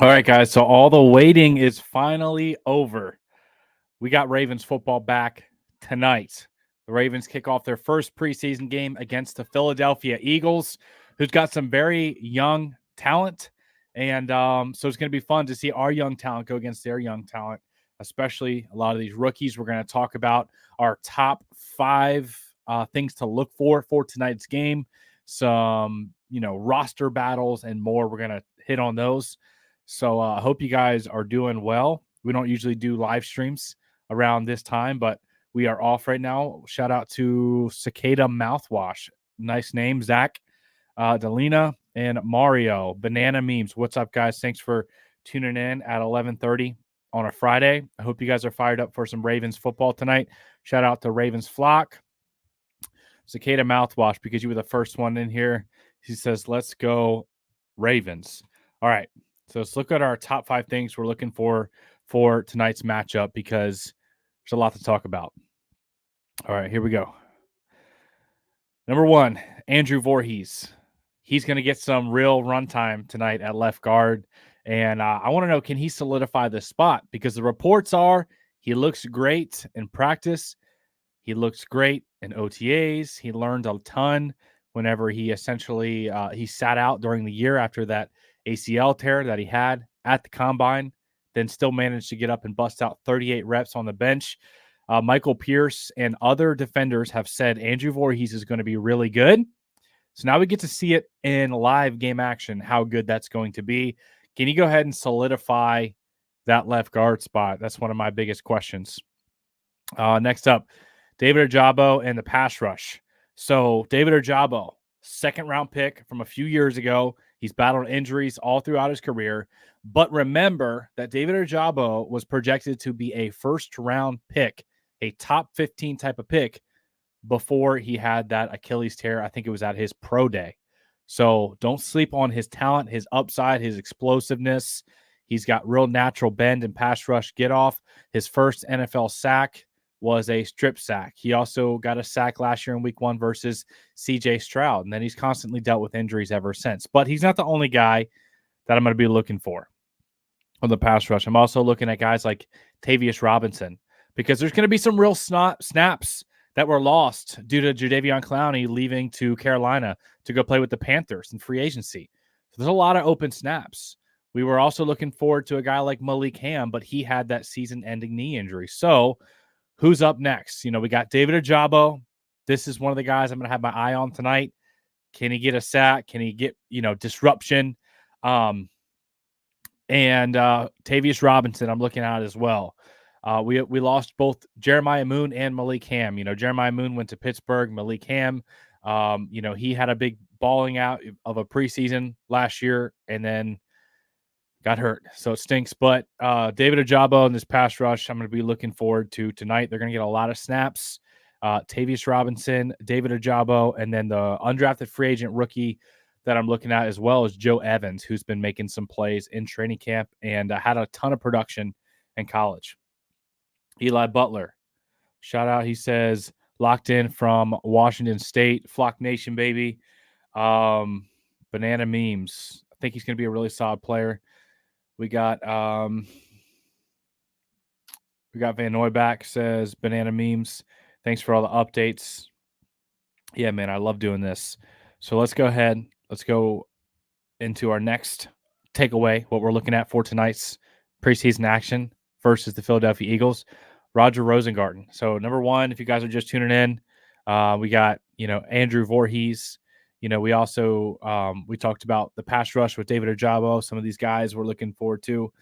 All right, guys. So all the waiting is finally over. We got Ravens football back tonight. The Ravens kick off their first preseason game against the Philadelphia Eagles, who's got some very young talent. And so it's going to be fun to see our young talent go against their young talent, especially a lot of these rookies. We're going to talk about our top five things to look for tonight's game, some, roster battles and more. We're going to hit on those. So I hope you guys are doing well. We don't usually do live streams around this time, but we are off right now. Shout out to Cicada Mouthwash. Nice name, Zach, Delina, and Mario. Banana Memes. What's up, guys? Thanks for tuning in at 11:30 on a Friday. I hope you guys are fired up for some Ravens football tonight. Shout out to Ravens Flock. Cicada Mouthwash, because you were the first one in here. He says, let's go Ravens. All right. So let's look at our top five things we're looking for tonight's matchup, because there's a lot to talk about. All right, here we go. Number one, Andrew Voorhees. He's going to get some real runtime tonight at left guard. And I want to know, can he solidify this spot? Because the reports are he looks great in practice. He looks great in OTAs. He learned a ton whenever he essentially he sat out during the year after that ACL tear that he had at the combine, then still managed to get up and bust out 38 reps on the bench. Michael Pierce and other defenders have said Andrew Voorhees is going to be really good. So now we get to see it in live game action, how good that's going to be. Can you go ahead and solidify that left guard spot? That's one of my biggest questions. Next up, David Ojabo and the pass rush. So David Ojabo, second round pick from a few years ago. He's battled injuries all throughout his career. But remember that David Ojabo was projected to be a first round pick, a top 15 type of pick, before he had that Achilles tear. I think it was at his pro day. So don't sleep on his talent, his upside, his explosiveness. He's got real natural bend and pass rush get off. His first NFL sack was a strip sack. He also got a sack last year in week 1 versus CJ Stroud. And then he's constantly dealt with injuries ever since. But he's not the only guy that I'm going to be looking for on the pass rush. I'm also looking at guys like Tavius Robinson, because there's going to be some real snaps that were lost due to Jadeveon Clowney leaving to Carolina to go play with the Panthers in free agency. So there's a lot of open snaps. We were also looking forward to a guy like Malik Ham, but he had that season-ending knee injury. So who's up next? We got David Ojabo. This is one of the guys I'm going to have my eye on tonight. Can he get a sack? Can he get, disruption? And Tavius Robinson, I'm looking at as well. We lost both Jeremiah Moon and Malik Ham. Jeremiah Moon went to Pittsburgh. Malik Ham, he had a big balling out of a preseason last year and then got hurt. So it stinks. But David Ojabo in this pass rush, I'm going to be looking forward to tonight. They're going to get a lot of snaps. Tavius Robinson, David Ojabo, and then the undrafted free agent rookie that I'm looking at as well is Joe Evans, who's been making some plays in training camp and had a ton of production in college. Eli Butler, shout out. He says, locked in from Washington State. Flock Nation, baby. Banana Memes. I think he's going to be a really solid player. We got Van Noy back, says Banana Memes. Thanks for all the updates. Yeah, man, I love doing this. So let's go ahead. Let's go into our next takeaway, what we're looking at for tonight's preseason action versus the Philadelphia Eagles. Roger Rosengarten. So number one, if you guys are just tuning in, we got, Andrew Voorhees. We also we talked about the pass rush with David Ojabo. Some of these guys we're looking forward to.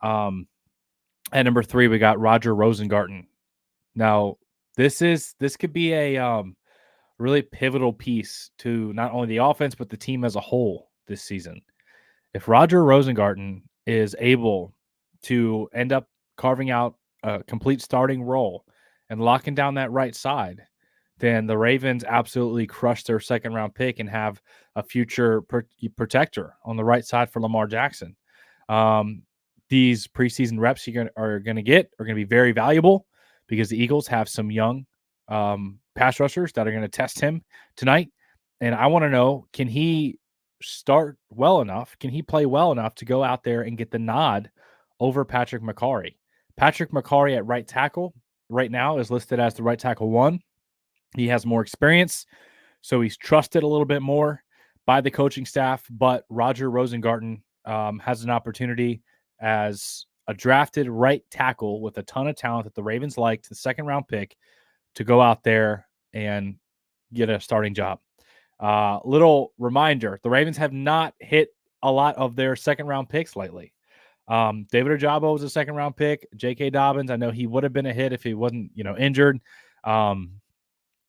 At number 3, we got Roger Rosengarten. Now, this could be a really pivotal piece to not only the offense but the team as a whole this season. If Roger Rosengarten is able to end up carving out a complete starting role and locking down that right side, then the Ravens absolutely crush their second-round pick and have a future protector on the right side for Lamar Jackson. These preseason reps you are going to get are going to be very valuable because the Eagles have some young pass rushers that are going to test him tonight. And I want to know, can he start well enough? Can he play well enough to go out there and get the nod over Patrick McCarry? Patrick McCarry at right tackle right now is listed as the right tackle 1. He has more experience, so he's trusted a little bit more by the coaching staff. But Roger Rosengarten has an opportunity as a drafted right tackle with a ton of talent that the Ravens liked, the second-round pick, to go out there and get a starting job. Little reminder, the Ravens have not hit a lot of their second-round picks lately. David Ojabo was a second-round pick. J.K. Dobbins, I know he would have been a hit if he wasn't, injured.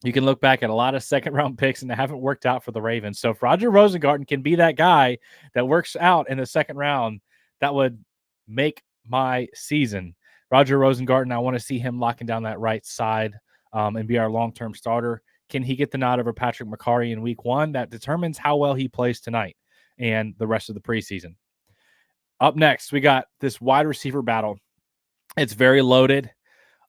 You can look back at a lot of second-round picks, and they haven't worked out for the Ravens. So if Roger Rosengarten can be that guy that works out in the second round, that would make my season. Roger Rosengarten, I want to see him locking down that right side and be our long-term starter. Can he get the nod over Patrick McCarry in week 1? That determines how well he plays tonight and the rest of the preseason. Up next, we got this wide receiver battle. It's very loaded.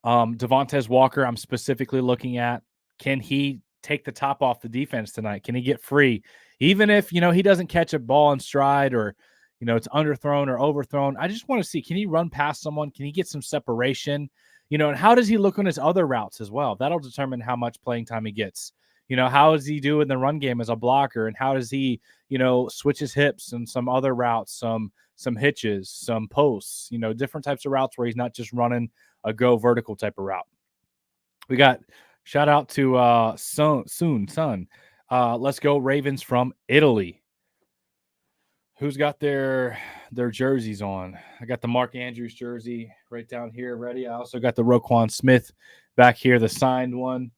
Devontae Walker, I'm specifically looking at. Can he take the top off the defense tonight? Can he get free? Even if, he doesn't catch a ball in stride or, it's underthrown or overthrown. I just want to see, can he run past someone? Can he get some separation? And how does he look on his other routes as well? That'll determine how much playing time he gets. How does he do in the run game as a blocker? And how does he, switch his hips and some other routes, some hitches, some posts, different types of routes where he's not just running a go vertical type of route. We got shout out to Son. Let's go Ravens from Italy. Who's got their jerseys on? I got the Mark Andrews jersey right down here ready. I also got the Roquan Smith back here, the signed one,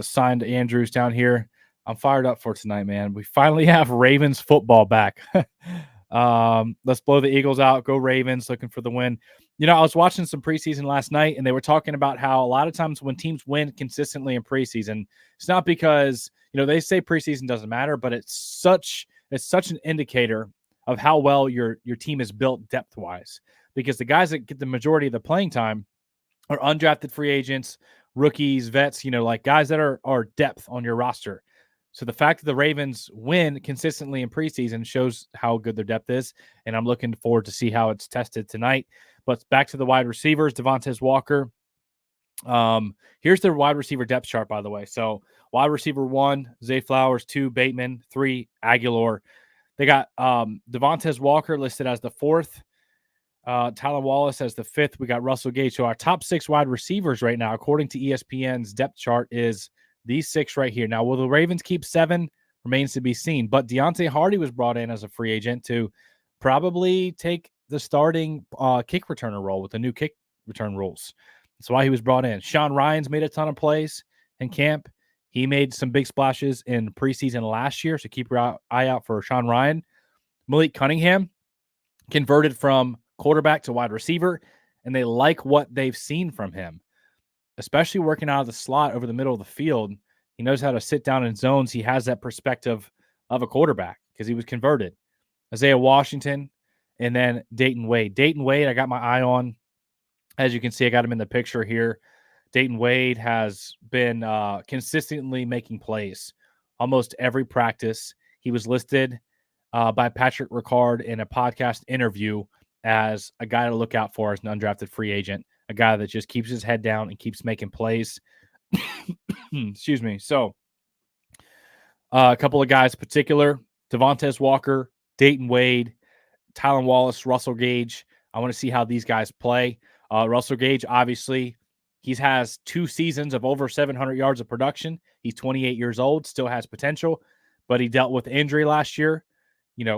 signed Andrews down here. I'm fired up for tonight, man. We finally have Ravens football back. Let's blow the Eagles out. Go Ravens, looking for the win. I was watching some preseason last night, and they were talking about how a lot of times when teams win consistently in preseason, it's not because, they say preseason doesn't matter, but it's such an indicator of how well your team is built depth-wise. Because the guys that get the majority of the playing time are undrafted free agents, rookies, vets, like guys that are depth on your roster. So the fact that the Ravens win consistently in preseason shows how good their depth is, and I'm looking forward to see how it's tested tonight. But back to the wide receivers, Devontae Walker. Here's their wide receiver depth chart, by the way. So wide receiver 1, Zay Flowers, 2, Bateman, 3, Aguilar. They got Devontae Walker listed as the 4th, Tylan Wallace as the 5th. We got Russell Gage. So our top 6 wide receivers right now, according to ESPN's depth chart, is these 6 right here. Now, will the Ravens keep 7? Remains to be seen. But Deontay Hardy was brought in as a free agent to probably take the starting kick returner role with the new kick return rules. That's why he was brought in. Sean Ryan's made a ton of plays in camp. He made some big splashes in preseason last year, so keep your eye out for Sean Ryan. Malik Cunningham converted from quarterback to wide receiver, and they like what they've seen from him, especially working out of the slot over the middle of the field. He knows how to sit down in zones. He has that perspective of a quarterback because he was converted. Isaiah Washington, and then Dayton Wade. Dayton Wade, I got my eye on. As you can see, I got him in the picture here. Dayton Wade has been consistently making plays almost every practice. He was listed by Patrick Ricard in a podcast interview as a guy to look out for as an undrafted free agent, a guy that just keeps his head down and keeps making plays. Excuse me. So a couple of guys in particular, Devontae Walker, Dayton Wade, Tylan Wallace, Russell Gage. I want to see how these guys play. Russell Gage, obviously, he has 2 seasons of over 700 yards of production. He's 28 years old, still has potential, but he dealt with injury last year,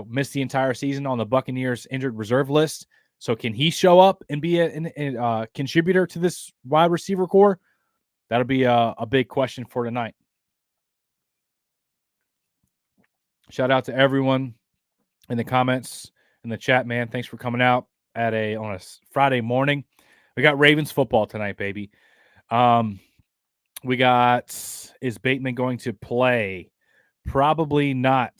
missed the entire season on the Buccaneers injured reserve list. So can he show up and be a contributor to this wide receiver core? That'll be a big question for tonight. Shout out to everyone in the comments, in the chat, man. Thanks for coming out on a Friday morning. We got Ravens football tonight, baby. We got, is Bateman going to play? Probably not.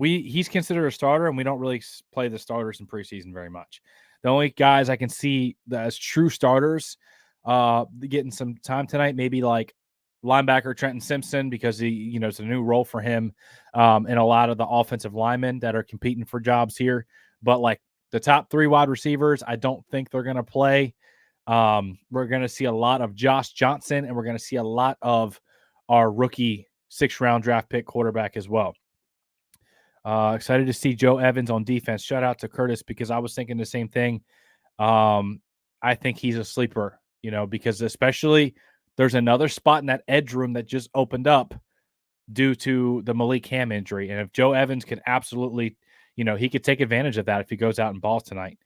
He's considered a starter, and we don't really play the starters in preseason very much. The only guys I can see as true starters getting some time tonight, maybe like linebacker Trenton Simpson, because it's a new role for him, and a lot of the offensive linemen that are competing for jobs here. But like the top 3 wide receivers, I don't think they're going to play. We're going to see a lot of Josh Johnson, and we're going to see a lot of our rookie 6th-round draft pick quarterback as well. Excited to see Joe Evans on defense. Shout out to Curtis, because I was thinking the same thing. I think he's a sleeper, because especially there's another spot in that edge room that just opened up due to the Malik Ham injury. And if Joe Evans could absolutely, he could take advantage of that if he goes out and balls tonight.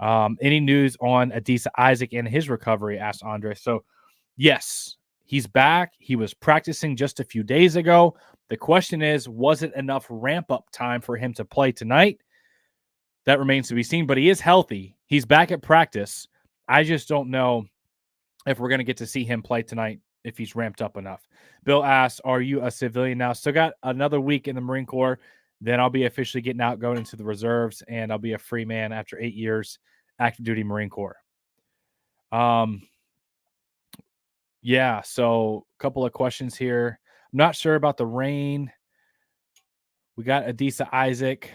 Any news on Adisa Isaac and his recovery? Asked Andre. So, yes, he's back. He was practicing just a few days ago. The question is, was it enough ramp-up time for him to play tonight? That remains to be seen, but he is healthy. He's back at practice. I just don't know if we're going to get to see him play tonight if he's ramped up enough. Bill asks, are you a civilian now? Still got another week in the Marine Corps. Then I'll be officially getting out, going into the reserves, and I'll be a free man after 8 years active duty Marine Corps. Yeah, so a couple of questions here. I'm not sure about the rain. We got Adisa Isaac.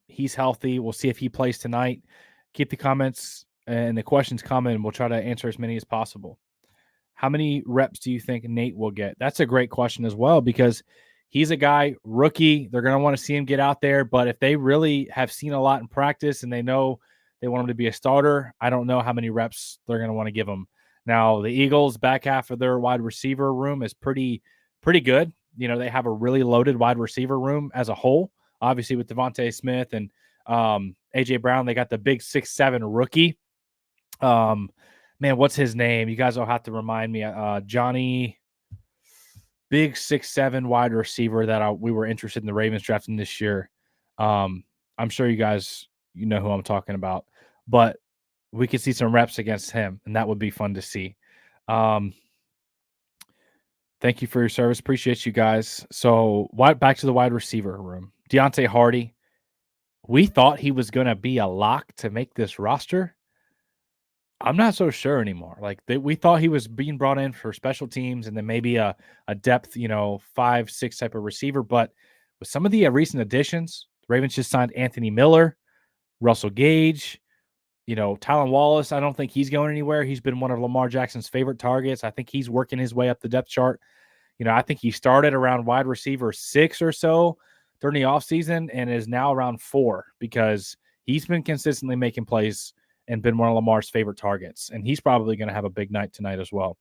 He's healthy. We'll see if he plays tonight. Keep the comments and the questions coming, and we'll try to answer as many as possible. How many reps do you think Nate will get? That's a great question as well, because he's a guy, rookie. They're going to want to see him get out there. But if they really have seen a lot in practice and they know they want him to be a starter, I don't know how many reps they're going to want to give him. Now, the Eagles' back half of their wide receiver room is pretty good. They have a really loaded wide receiver room as a whole. Obviously, with Devontae Smith and A.J. Brown, they got the big 6'7" rookie. Man, what's his name? You guys will have to remind me. Johnny, big 6'7" wide receiver that we were interested in the Ravens drafting this year. I'm sure you guys, know who I'm talking about. But we could see some reps against him, and that would be fun to see. Thank you for your service. Appreciate you guys. So back to the wide receiver room. Deontay Hardy, we thought he was going to be a lock to make this roster. I'm not so sure anymore. We thought he was being brought in for special teams and then maybe a depth, 5-6 type of receiver. But with some of the recent additions, the Ravens just signed Anthony Miller, Russell Gage, Tylan Wallace. I don't think he's going anywhere. He's been one of Lamar Jackson's favorite targets. I think he's working his way up the depth chart. I think he started around wide receiver 6 or so during the offseason and is now around 4 because he's been consistently making plays and been one of Lamar's favorite targets. And he's probably going to have a big night tonight as well.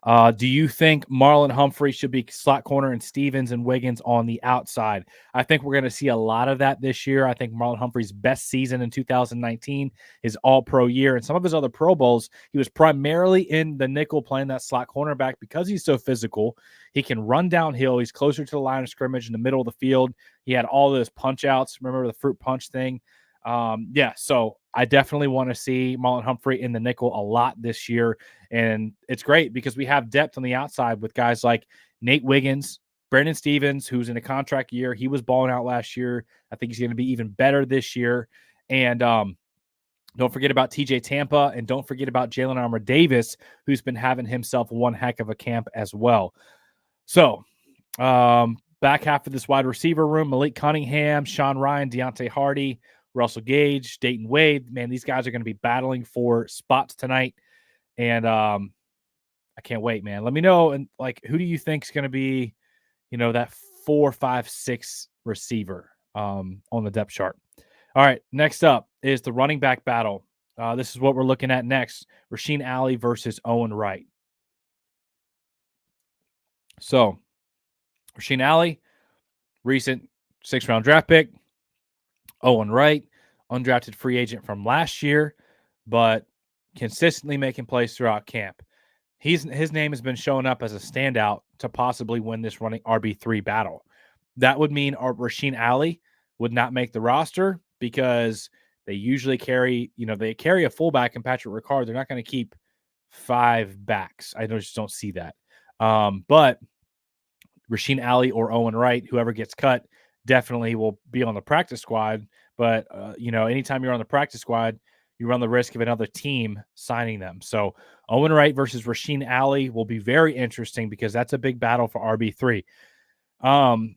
Do you think Marlon Humphrey should be slot corner and Stevens and Wiggins on the outside? I think we're going to see a lot of that this year. I think Marlon Humphrey's best season in 2019, his all-pro year, and some of his other Pro Bowls, he was primarily in the nickel playing that slot cornerback because he's so physical. He can run downhill. He's closer to the line of scrimmage in the middle of the field. He had all those punch-outs. Remember the fruit punch thing? So I definitely want to see Marlon Humphrey in the nickel a lot this year. And it's great because we have depth on the outside with guys like Nate Wiggins, Brandon Stevens, who's in a contract year. He was balling out last year. I think he's going to be even better this year. And don't forget about TJ Tampa, and don't forget about Jalen Armour Davis, who's been having himself one heck of a camp as well. So back half of this wide receiver room, Malik Cunningham, Sean Ryan, Deontay Hardy, Russell Gage, Dayton Wade. Man, these guys are going to be battling for spots tonight. And I can't wait, man. Let me know. And who do you think is going to be, that 4, 5, 6 receiver on the depth chart? All right. Next up is the running back battle. This is what we're looking at next. Rasheen Ali versus Owen Wright. So Rasheen Ali, recent 6th-round draft pick. Owen Wright, undrafted free agent from last year, but consistently making plays throughout camp. His name has been showing up as a standout to possibly win this running RB3 battle. That would mean Rasheen Ali would not make the roster because they usually carry a fullback in Patrick Ricard. They're not going to keep 5 backs. I just don't see that. But Rasheen Ali or Owen Wright, whoever gets cut, definitely will be on the practice squad. But, anytime you're on the practice squad, you run the risk of another team signing them. So Owen Wright versus Rasheen Ali will be very interesting because that's a big battle for RB3.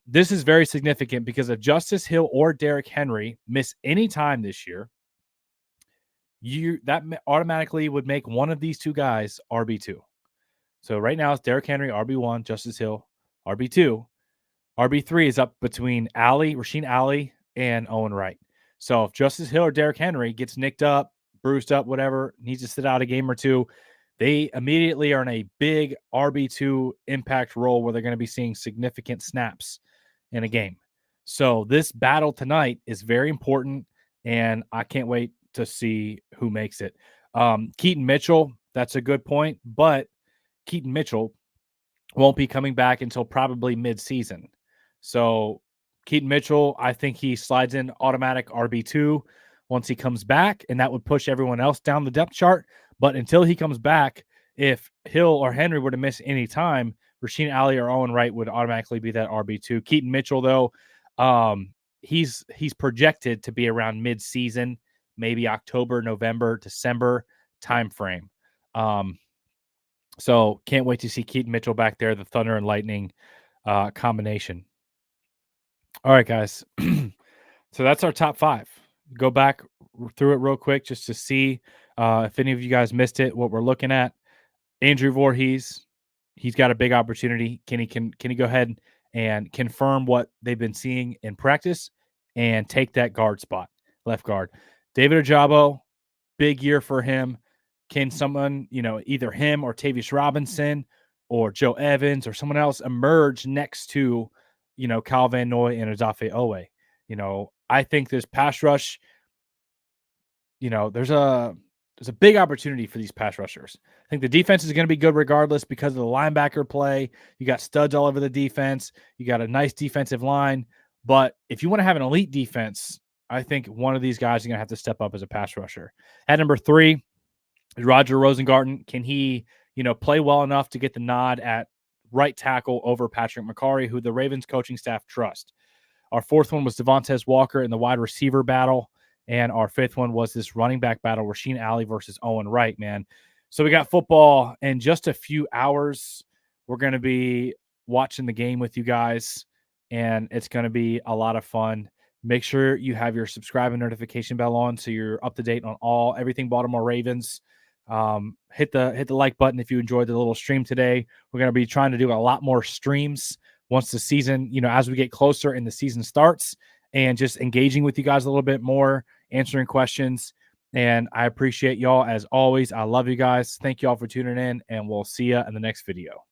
This is very significant because if Justice Hill or Derrick Henry miss any time this year, that automatically would make one of these two guys RB2. So right now it's Derrick Henry, RB1, Justice Hill, RB2. RB3 is up between Rasheen Ali, and Owen Wright. So if Justice Hill or Derrick Henry gets nicked up, bruised up, whatever, needs to sit out a game or two, they immediately are in a big RB2 impact role where they're going to be seeing significant snaps in a game. So this battle tonight is very important, and I can't wait to see who makes it. Keaton Mitchell, that's a good point, but Keaton Mitchell won't be coming back until probably mid-season. So Keaton Mitchell, I think he slides in automatic RB2 once he comes back, and that would push everyone else down the depth chart. But until he comes back, if Hill or Henry were to miss any time, Rasheen Ali or Owen Wright would automatically be that RB2. Keaton Mitchell, though, he's projected to be around mid-season, maybe October, November, December timeframe. So can't wait to see Keaton Mitchell back there, the Thunder and Lightning combination. All right, guys. So that's our top 5. Go back through it real quick just to see if any of you guys missed it, what we're looking at. Andrew Voorhees, he's got a big opportunity. Can he go ahead and confirm what they've been seeing in practice and take that guard spot, left guard? David Ojabo, big year for him. Can someone, either him or Tavius Robinson or Joe Evans or someone else emerge next to, Kyle Van Noy and Odafe Owe? I think this pass rush, there's a big opportunity for these pass rushers. I think the defense is going to be good regardless because of the linebacker play. You got studs all over the defense. You got a nice defensive line. But if you want to have an elite defense, I think one of these guys is going to have to step up as a pass rusher. At number 3, Roger Rosengarten. Can he, play well enough to get the nod at right tackle over Patrick McCarry, who the Ravens coaching staff trust? Our 4th one was Devontae Walker in the wide receiver battle. And our 5th one was this running back battle, Rasheen Ali versus Owen Wright, man. So we got football in just a few hours. We're going to be watching the game with you guys, and it's going to be a lot of fun. Make sure you have your subscribe and notification bell on so you're up to date on everything Baltimore Ravens. Hit the like button if you enjoyed the little stream today. We're going to be trying to do a lot more streams once the season, as we get closer and the season starts, and just engaging with you guys a little bit more, answering questions. And I appreciate y'all as always. I love you guys. Thank you all for tuning in, and we'll see you in the next video.